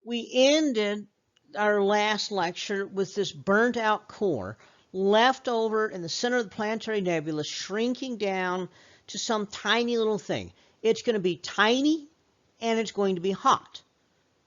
We ended our last lecture with this burnt out core left over in the center of the planetary nebula, shrinking down to some tiny little thing. It's going to be tiny and it's going to be hot,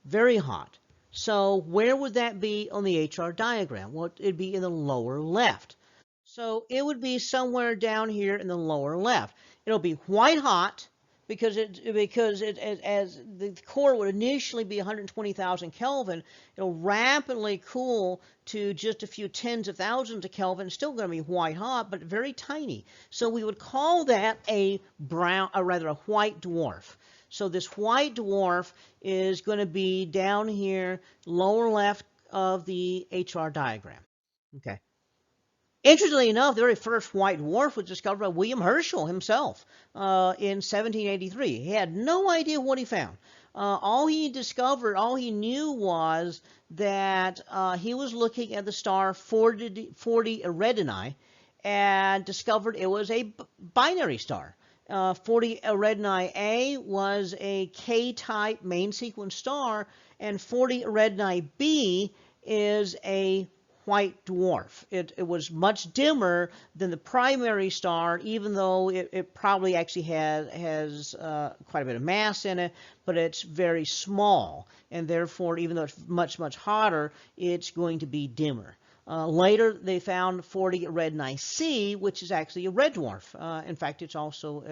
very hot. So where would that be on the HR diagram? Well, it'd be in the lower left. So it would be somewhere down here in the lower left. It'll be white hot because as the core would initially be 120,000 Kelvin, it'll rapidly cool to just a few tens of thousands of Kelvin. It's still going to be white hot, but very tiny. So we would call that a brown, or rather a white dwarf. So this white dwarf is going to be down here, lower left of the HR diagram. Okay. Interestingly enough, the very first white dwarf was discovered by William Herschel himself in 1783. He had no idea what he found. All he discovered, all he knew was that he was looking at the star 40 Eridani and discovered it was a binary star. 40 Eridani A was a K-type main sequence star, and 40 Eridani B is a white dwarf. It was much dimmer than the primary star, even though it probably actually has quite a bit of mass in it, but it's very small, and therefore, even though it's much, much hotter, it's going to be dimmer. Later, they found 40 Eridani C, which is actually a red dwarf. In fact, it's also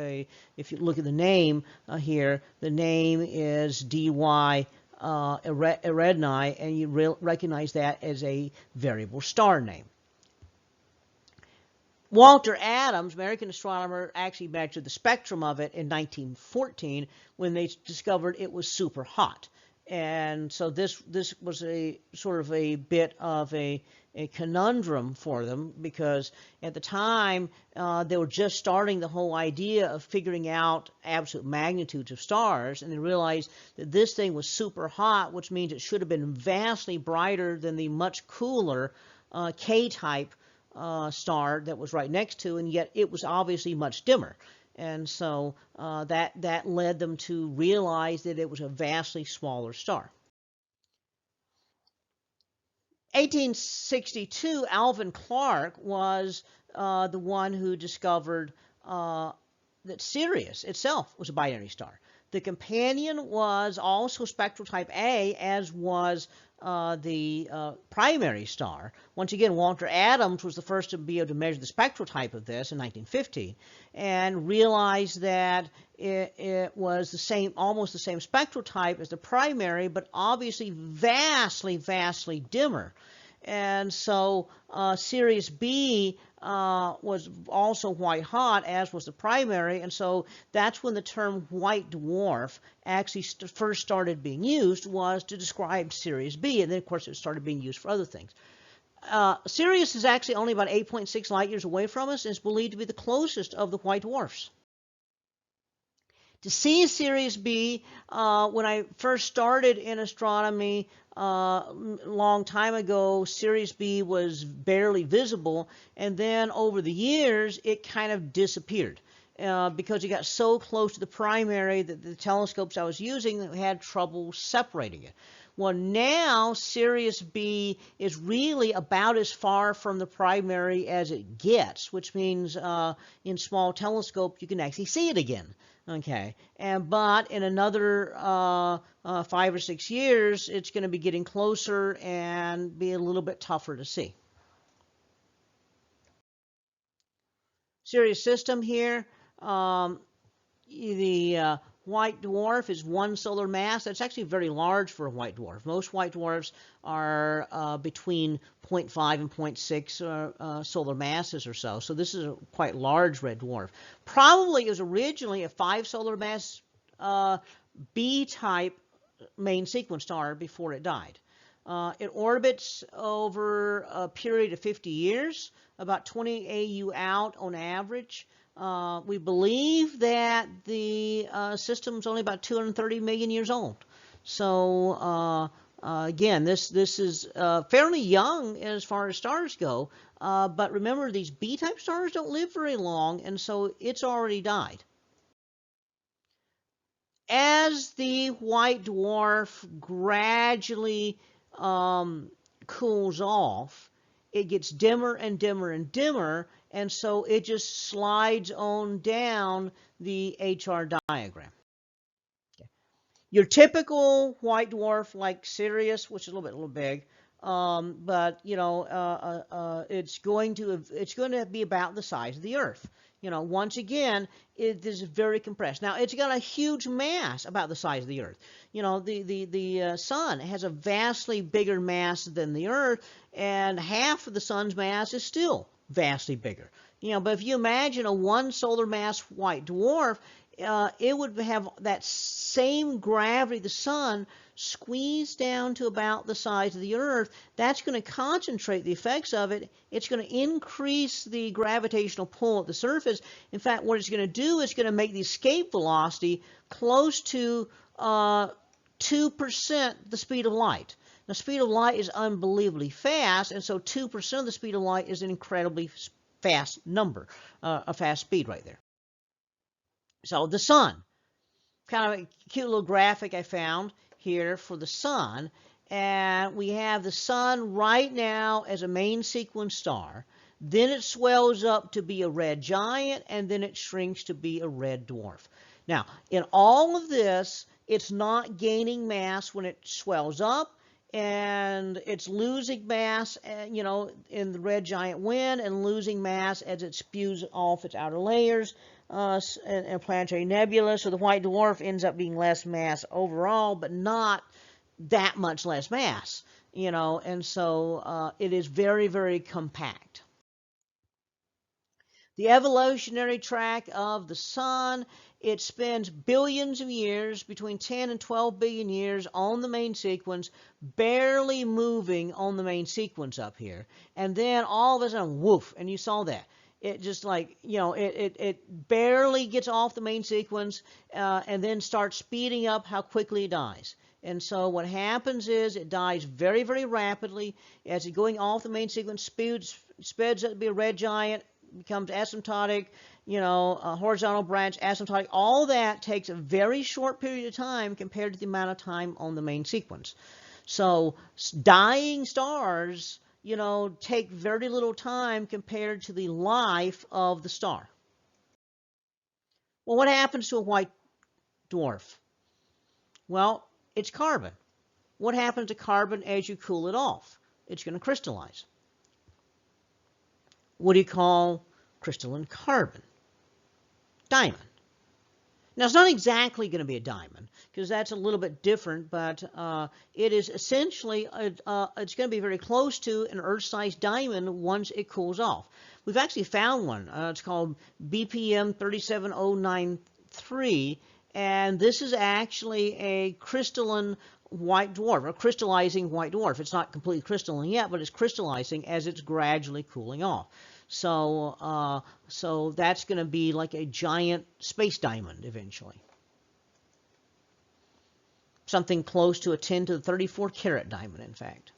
if you look at the name here, the name is DY Eridani, and you recognize that as a variable star name. Walter Adams, American astronomer, actually measured the spectrum of it in 1914 when they discovered it was super hot. And so this was a sort of a bit of a conundrum for them, because at the time they were just starting the whole idea of figuring out absolute magnitudes of stars, and they realized that this thing was super hot, which means it should have been vastly brighter than the much cooler K-type star that was right next to, and yet it was obviously much dimmer. And so that led them to realize that it was a vastly smaller star. 1862, Alvin Clark was the one who discovered that Sirius itself was a binary star. The companion was also spectral type A, as was the primary star. Once again, Walter Adams was the first to be able to measure the spectral type of this in 1915, and realized that it was the same, almost the same spectral type as the primary, but obviously vastly, vastly dimmer. And so Sirius B was also white hot, as was the primary, and so that's when the term white dwarf actually first started being used, was to describe Sirius B, and then of course it started being used for other things. Sirius is actually only about 8.6 light years away from us, and is believed to be the closest of the white dwarfs. To see Sirius B, when I first started in astronomy a long time ago, Sirius B was barely visible, and then over the years it kind of disappeared because it got so close to the primary that the telescopes I was using had trouble separating it. Well, now Sirius B is really about as far from the primary as it gets, which means in small telescope you can actually see it again. Okay, but in another 5 or 6 years, it's going to be getting closer and be a little bit tougher to see. Sirius system here. The white dwarf is 1 solar mass. That's actually very large for a white dwarf. Most white dwarfs are between 0.5 and 0.6 solar masses or so. So this is a quite large red dwarf. Probably it was originally a 5 solar mass B-type main sequence star before it died. It orbits over a period of 50 years, about 20 AU out on average. We believe that the system's only about 230 million years old. So again, this is fairly young as far as stars go. But remember, these B-type stars don't live very long, and so it's already died. as the white dwarf gradually cools off, it gets dimmer and dimmer and dimmer, and so it just slides on down the HR diagram. Your typical white dwarf, like Sirius, which is a little big, but it's going to be about the size of the Earth. Once again, it is very compressed. Now, it's got a huge mass about the size of the Earth. The Sun has a vastly bigger mass than the Earth, and half of the Sun's mass is still vastly bigger. But if you imagine a one solar mass white dwarf, it would have that same gravity, the Sun, squeezed down to about the size of the Earth. That's going to concentrate the effects of it. It's going to increase the gravitational pull at the surface. In fact, what it's going to do is going to make the escape velocity close to 2% the speed of light. The speed of light is unbelievably fast, and so 2% of the speed of light is an incredibly fast number, a fast speed right there. So the Sun, kind of a cute little graphic I found here for the Sun, and we have the Sun right now as a main sequence star. Then it swells up to be a red giant, and then it shrinks to be a red dwarf. Now, in all of this, it's not gaining mass when it swells up, and it's losing mass, in the red giant wind, and losing mass as it spews off its outer layers and planetary nebula. So the white dwarf ends up being less mass overall, but not that much less mass, and so it is very, very compact. The evolutionary track of the Sun, it spends billions of years, between 10 and 12 billion years, on the main sequence, barely moving on the main sequence up here. And then all of a sudden, woof, and you saw that. It just it barely gets off the main sequence and then starts speeding up how quickly it dies. And so what happens is it dies very, very rapidly. As it's going off the main sequence, speds up to be a red giant, becomes asymptotic, a horizontal branch, asymptotic. All that takes a very short period of time compared to the amount of time on the main sequence. So dying stars, take very little time compared to the life of the star. Well, what happens to a white dwarf? Well, it's carbon. What happens to carbon as you cool it off? It's going to crystallize. What do you call crystalline carbon? Diamond. Now, it's not exactly going to be a diamond, because that's a little bit different, but it is essentially, it's going to be very close to an Earth-sized diamond once it cools off. We've actually found one. It's called BPM 37093, and this is actually a crystalline white dwarf, a crystallizing white dwarf. It's not completely crystalline yet, but it's crystallizing as it's gradually cooling off. So, so that's going to be like a giant space diamond eventually. Something close to a 10 to the 34 carat diamond, in fact.